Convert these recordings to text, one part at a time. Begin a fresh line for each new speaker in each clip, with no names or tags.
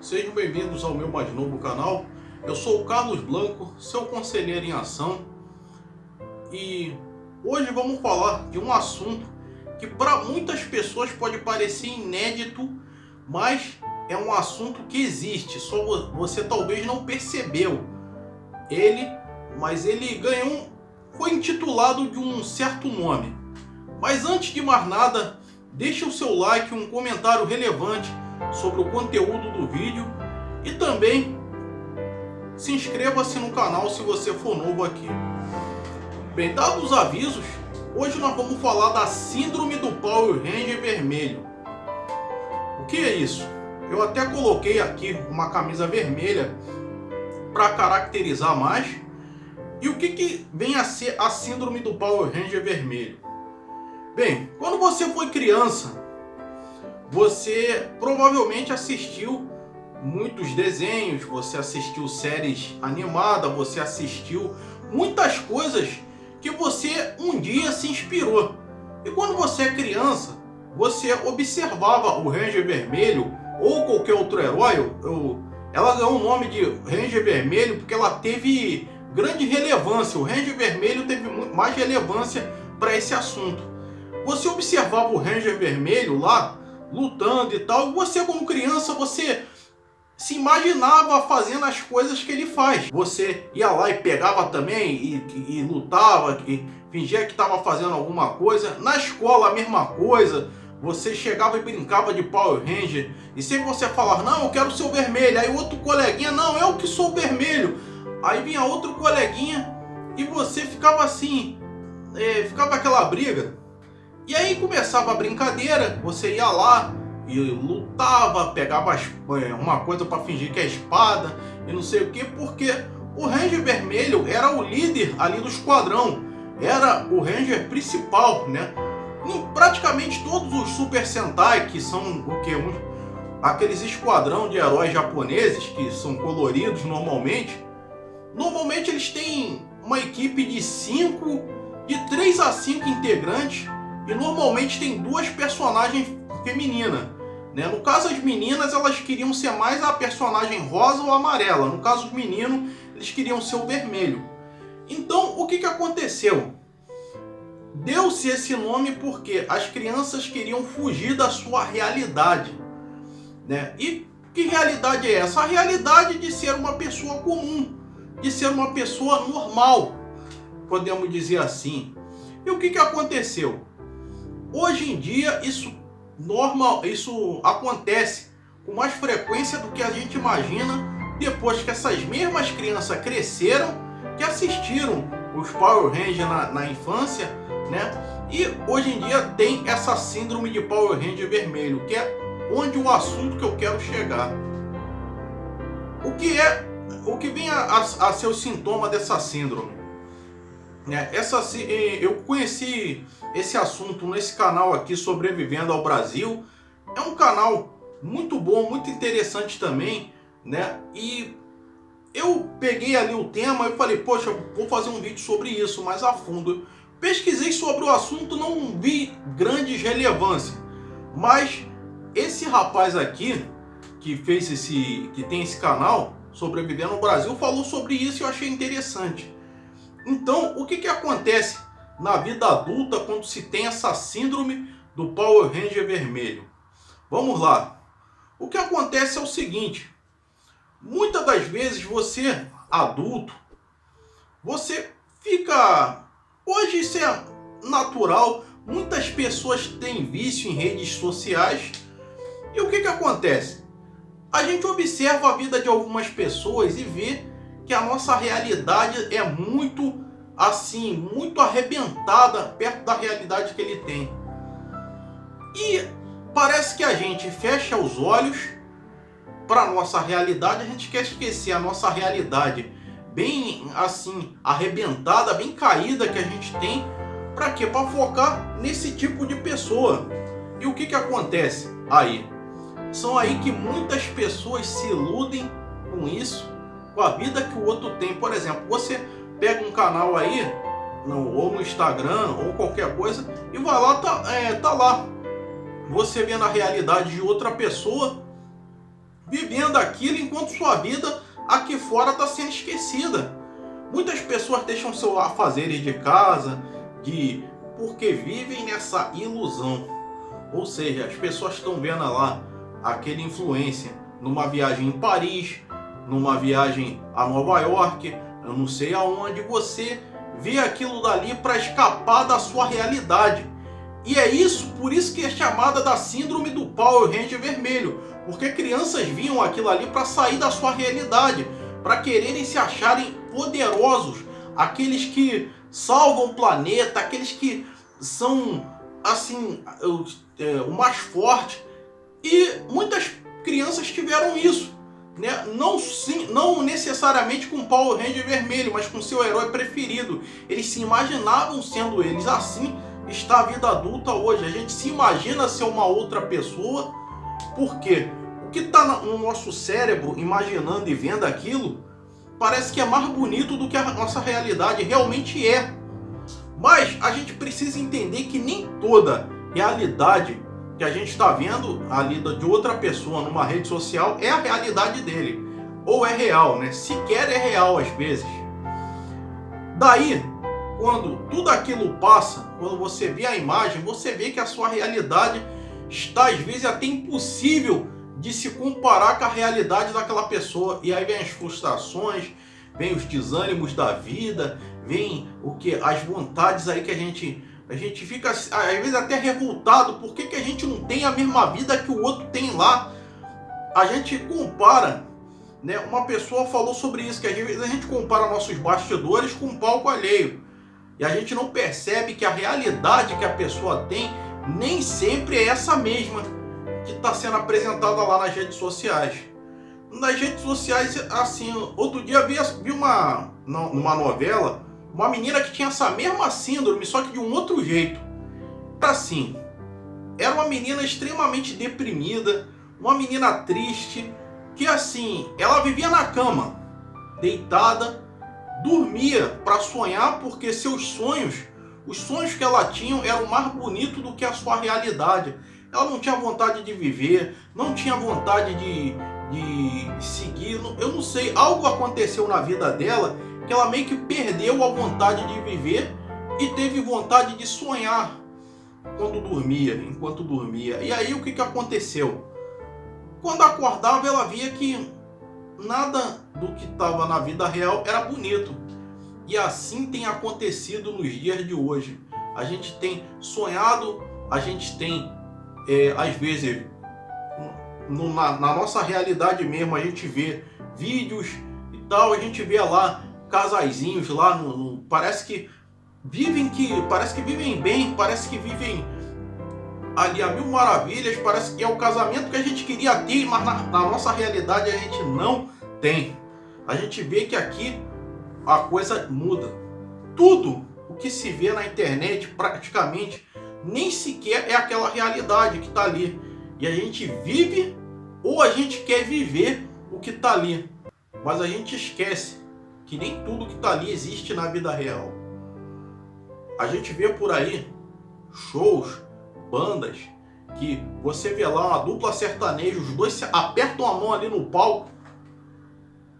Sejam bem-vindos ao meu mais novo canal. Eu sou o Carlos Blanco, seu conselheiro em ação. E hoje vamos falar de um assunto que para muitas pessoas pode parecer inédito, mas é um assunto que existe, só você talvez não percebeu ele, mas ele foi intitulado de um certo nome. Mas antes de mais nada, deixe o seu like, um comentário relevante sobre o conteúdo do vídeo e também se inscreva-se no canal se você for novo aqui. Bem, dados os avisos, hoje nós vamos falar da síndrome do Power Ranger vermelho. O que é isso? Eu até coloquei aqui uma camisa vermelha para caracterizar mais. E o que vem a ser a síndrome do Power Ranger vermelho? Bem, quando você foi criança, você provavelmente assistiu muitos desenhos, você assistiu séries animadas, você assistiu muitas coisas que você um dia se inspirou. E quando você é criança, você observava o Ranger Vermelho ou qualquer outro herói. Ela ganhou o nome de Ranger Vermelho porque ela teve grande relevância. O Ranger Vermelho teve mais relevância para esse assunto. Você observava o Ranger Vermelho lá lutando e tal, e você como criança, você se imaginava fazendo as coisas que ele faz. Você ia lá e pegava também e lutava, e fingia que estava fazendo alguma coisa. Na escola a mesma coisa, você chegava e brincava de Power Ranger, e sempre você falava, não, eu quero ser o vermelho. Aí outro coleguinha, não, eu que sou o vermelho. Aí vinha outro coleguinha e você ficava assim, ficava aquela briga. E aí começava a brincadeira, você ia lá e lutava, pegava uma coisa para fingir que é espada e não sei o que, porque o Ranger Vermelho era o líder ali do esquadrão, era o Ranger principal, né? Em praticamente todos os Super Sentai, que são o que? Aqueles esquadrão de heróis japoneses que são coloridos normalmente eles têm uma equipe de 3 a 5 integrantes. E normalmente tem duas personagens femininas, né? No caso, as meninas, elas queriam ser mais a personagem rosa ou amarela. No caso, os meninos, eles queriam ser o vermelho. Então, o que aconteceu? Deu-se esse nome porque as crianças queriam fugir da sua realidade, né? E que realidade é essa? A realidade de ser uma pessoa comum, de ser uma pessoa normal, podemos dizer assim. E o que aconteceu? Hoje em dia isso acontece com mais frequência do que a gente imagina, depois que essas mesmas crianças cresceram, que assistiram os Power Rangers na infância, né? E hoje em dia tem essa síndrome de Power Ranger vermelho, que é onde o assunto que eu quero chegar. O que vem a ser o sintoma dessa síndrome? Eu conheci esse assunto nesse canal aqui, Sobrevivendo ao Brasil. É um canal muito bom, muito interessante também, né? E eu peguei ali o tema e falei, poxa, vou fazer um vídeo sobre isso mais a fundo. Pesquisei sobre o assunto, não vi grandes relevância, mas esse rapaz aqui que tem esse canal, Sobrevivendo ao Brasil, falou sobre isso e eu achei interessante. Então, o que acontece na vida adulta quando se tem essa síndrome do Power Ranger vermelho? Vamos lá. O que acontece é o seguinte: muitas das vezes você, adulto, você fica... Hoje isso é natural, muitas pessoas têm vício em redes sociais. E o que acontece? A gente observa a vida de algumas pessoas e vê que a nossa realidade é muito arrebentada perto da realidade que ele tem. E parece que a gente fecha os olhos para a nossa realidade, a gente quer esquecer a nossa realidade bem assim, arrebentada, bem caída que a gente tem. Para quê? Para focar nesse tipo de pessoa. E o que acontece aí? São aí que muitas pessoas se iludem com isso, com a vida que o outro tem. Por exemplo, você pega um canal aí, ou no Instagram, ou qualquer coisa, e vai lá, tá lá. Você vê na realidade de outra pessoa, vivendo aquilo enquanto sua vida aqui fora está sendo esquecida. Muitas pessoas deixam seus afazeres de casa, porque vivem nessa ilusão. Ou seja, as pessoas estão vendo lá aquele influencer numa viagem em Paris, numa viagem a Nova York, eu não sei aonde. Você vê aquilo dali para escapar da sua realidade. E é isso, por isso que é chamada da síndrome do Power Ranger vermelho, porque crianças viam aquilo ali para sair da sua realidade, para quererem se acharem poderosos, aqueles que salvam o planeta, aqueles que são assim o mais forte. E muitas crianças tiveram isso, né? Não necessariamente com o Power Ranger vermelho, mas com seu herói preferido. Eles se imaginavam sendo eles. Assim está a vida adulta hoje. A gente se imagina ser uma outra pessoa. Por quê? O que está no nosso cérebro, imaginando e vendo aquilo, parece que é mais bonito do que a nossa realidade realmente é. Mas a gente precisa entender que nem toda realidade que a gente está vendo ali de outra pessoa numa rede social é a realidade dele. Ou é real, né? Sequer é real às vezes. Daí, quando tudo aquilo passa, quando você vê a imagem, você vê que a sua realidade está às vezes até impossível de se comparar com a realidade daquela pessoa. E aí vem as frustrações, vem os desânimos da vida, vem as vontades aí que a gente fica às vezes até revoltado. Por que a gente não tem a mesma vida que o outro tem lá? A gente compara, né? Uma pessoa falou sobre isso, que às vezes a gente compara nossos bastidores com um palco alheio. E a gente não percebe que a realidade que a pessoa tem nem sempre é essa mesma que está sendo apresentada lá nas redes sociais. Nas redes sociais, assim, outro dia vi numa novela uma menina que tinha essa mesma síndrome, só que de um outro jeito. Assim, era uma menina extremamente deprimida, uma menina triste, que assim, ela vivia na cama, deitada, dormia para sonhar, porque os sonhos que ela tinha eram mais bonitos do que a sua realidade. Ela não tinha vontade de viver, não tinha vontade de seguir, eu não sei, algo aconteceu na vida dela que ela meio que perdeu a vontade de viver e teve vontade de sonhar enquanto dormia. E aí o que aconteceu? Quando acordava, ela via que nada do que estava na vida real era bonito. E assim tem acontecido nos dias de hoje. A gente tem sonhado, a gente tem, às vezes, na nossa realidade mesmo, a gente vê vídeos e tal, a gente vê lá casaizinhos lá, parece que vivem bem, parece que vivem ali a mil maravilhas, parece que é o casamento que a gente queria ter, mas na nossa realidade a gente não tem. A gente vê que aqui a coisa muda. Tudo o que se vê na internet praticamente nem sequer é aquela realidade que está ali. E a gente vive ou a gente quer viver o que está ali. Mas a gente esquece que nem tudo que está ali existe na vida real. A gente vê por aí shows, bandas, que você vê lá uma dupla sertaneja, os dois apertam a mão ali no palco,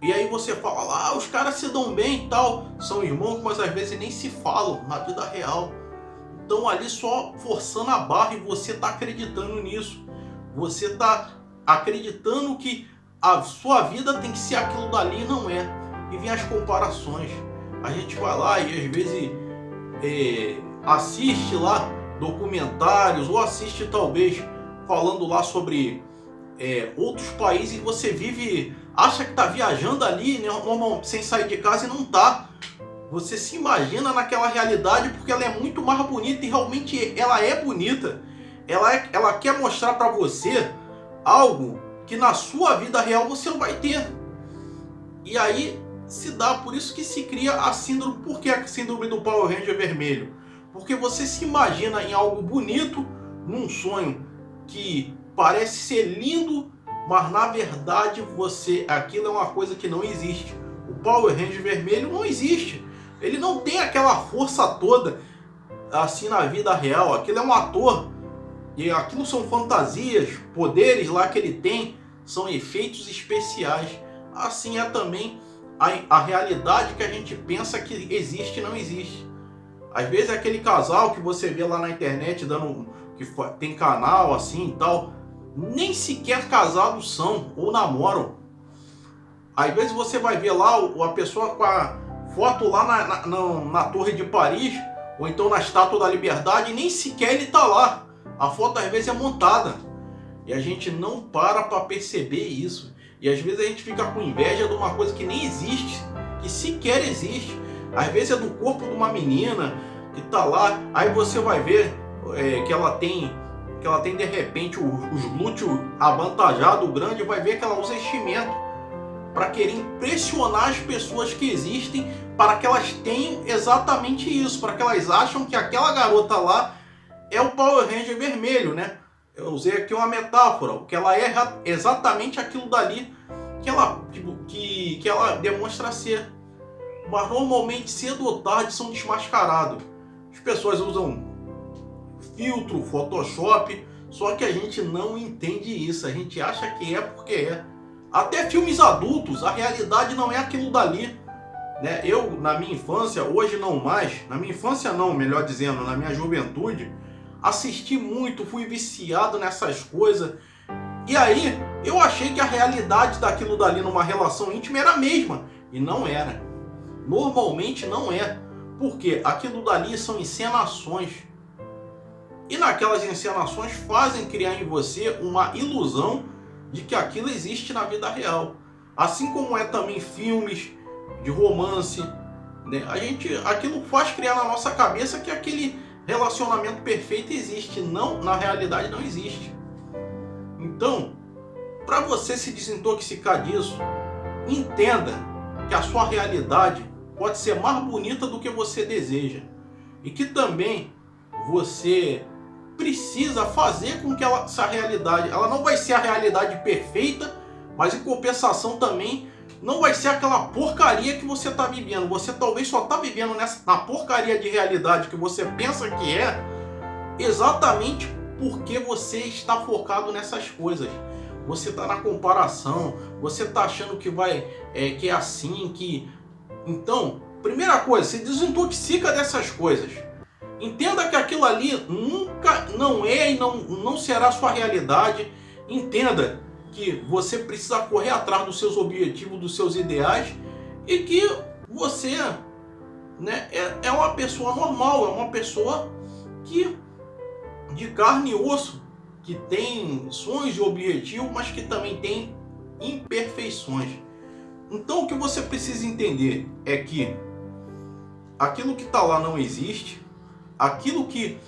e aí você fala lá, os caras se dão bem e tal, são irmãos, mas às vezes nem se falam na vida real. Estão ali só forçando a barra e você está acreditando nisso. Você está acreditando que a sua vida tem que ser aquilo dali, e não é. E vem as comparações. A gente vai lá e às vezes assiste lá documentários, ou assiste talvez falando lá sobre outros países, e você acha que está viajando ali, né, normal, sem sair de casa, e não está. Você se imagina naquela realidade porque ela é muito mais bonita, e realmente ela é bonita. Ela quer mostrar para você algo que na sua vida real você não vai ter. E aí se dá, por isso que se cria a síndrome. Por que a síndrome do Power Ranger vermelho? Porque você se imagina em algo bonito, num sonho que parece ser lindo, mas na verdade aquilo é uma coisa que não existe. O Power Ranger vermelho não existe. Ele não tem aquela força toda assim na vida real. Aquilo é um ator, e aquilo são fantasias, poderes lá que ele tem, são efeitos especiais. Assim é também a realidade que a gente pensa que existe e não existe. Às vezes é aquele casal que você vê lá na internet que tem canal assim e tal, nem sequer casados são ou namoram. Às vezes você vai ver lá a pessoa com a foto lá na Torre de Paris, ou então na Estátua da Liberdade, e nem sequer ele está lá. A foto às vezes é montada. E a gente não para perceber isso. E às vezes a gente fica com inveja de uma coisa que nem existe, que sequer existe. Às vezes é do corpo de uma menina que está lá, aí você vai ver que ela tem de repente os glúteos avantajados, grande, vai ver que ela usa enchimento para querer impressionar as pessoas que existem, para que elas tenham exatamente isso, para que elas acham que aquela garota lá é o Power Ranger vermelho, né? Eu usei aqui uma metáfora, que ela é exatamente aquilo dali que ela demonstra ser. Mas normalmente cedo ou tarde são desmascarados. As pessoas usam filtro, Photoshop, só que a gente não entende isso, a gente acha que é porque é. Até filmes adultos, a realidade não é aquilo dali, né? Eu, na minha infância, hoje não mais, na minha infância não, melhor dizendo, na minha juventude, assisti muito, fui viciado nessas coisas, e aí eu achei que a realidade daquilo dali numa relação íntima era a mesma, e não era. Normalmente não é, porque aquilo dali são encenações, e naquelas encenações fazem criar em você uma ilusão de que aquilo existe na vida real. Assim como é também filmes de romance, né? Aquilo faz criar na nossa cabeça que aquele relacionamento perfeito existe. Não, na realidade não existe. Então, para você se desintoxicar disso, entenda que a sua realidade pode ser mais bonita do que você deseja. E que também você precisa fazer com que essa realidade, ela não vai ser a realidade perfeita, mas em compensação também não vai ser aquela porcaria que você está vivendo. Você talvez só está vivendo na porcaria de realidade que você pensa que é, exatamente porque você está focado nessas coisas. Você está na comparação, você está achando que que é assim, que... Então, primeira coisa, se desintoxica dessas coisas. Entenda que aquilo ali nunca não é e não será sua realidade. Entenda que você precisa correr atrás dos seus objetivos, dos seus ideais, e que você, né, é uma pessoa normal, é uma pessoa de carne e osso, que tem sonhos e objetivos, mas que também tem imperfeições. Então o que você precisa entender é que aquilo que está lá não existe. Aquilo que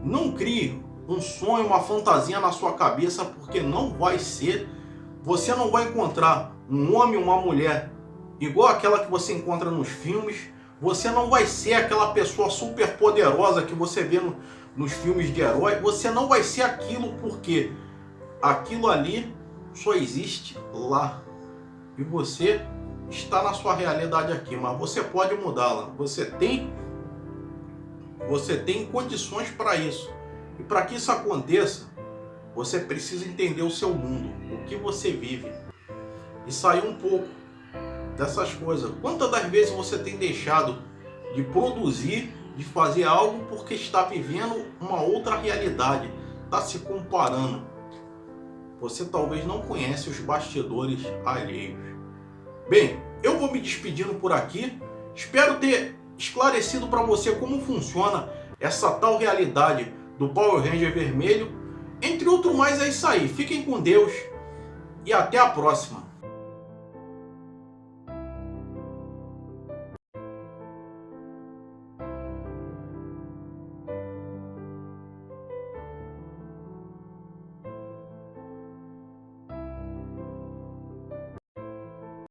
não crie um sonho, uma fantasia na sua cabeça, porque não vai ser. Você não vai encontrar um homem, uma mulher igual aquela que você encontra nos filmes. Você não vai ser aquela pessoa super poderosa que você vê nos filmes de herói. Você não vai ser aquilo, porque aquilo ali só existe lá. E você está na sua realidade aqui, mas você pode mudá-la. Você tem condições para isso. E para que isso aconteça, você precisa entender o seu mundo, o que você vive, e sair um pouco dessas coisas. Quantas das vezes você tem deixado de produzir, de fazer algo porque está vivendo uma outra realidade, está se comparando? Você talvez não conhece os bastidores alheios. Bem, eu vou me despedindo por aqui. Espero ter esclarecido para você como funciona essa tal realidade do Power Ranger vermelho. Entre outros mais, é isso aí. Fiquem com Deus e até a próxima.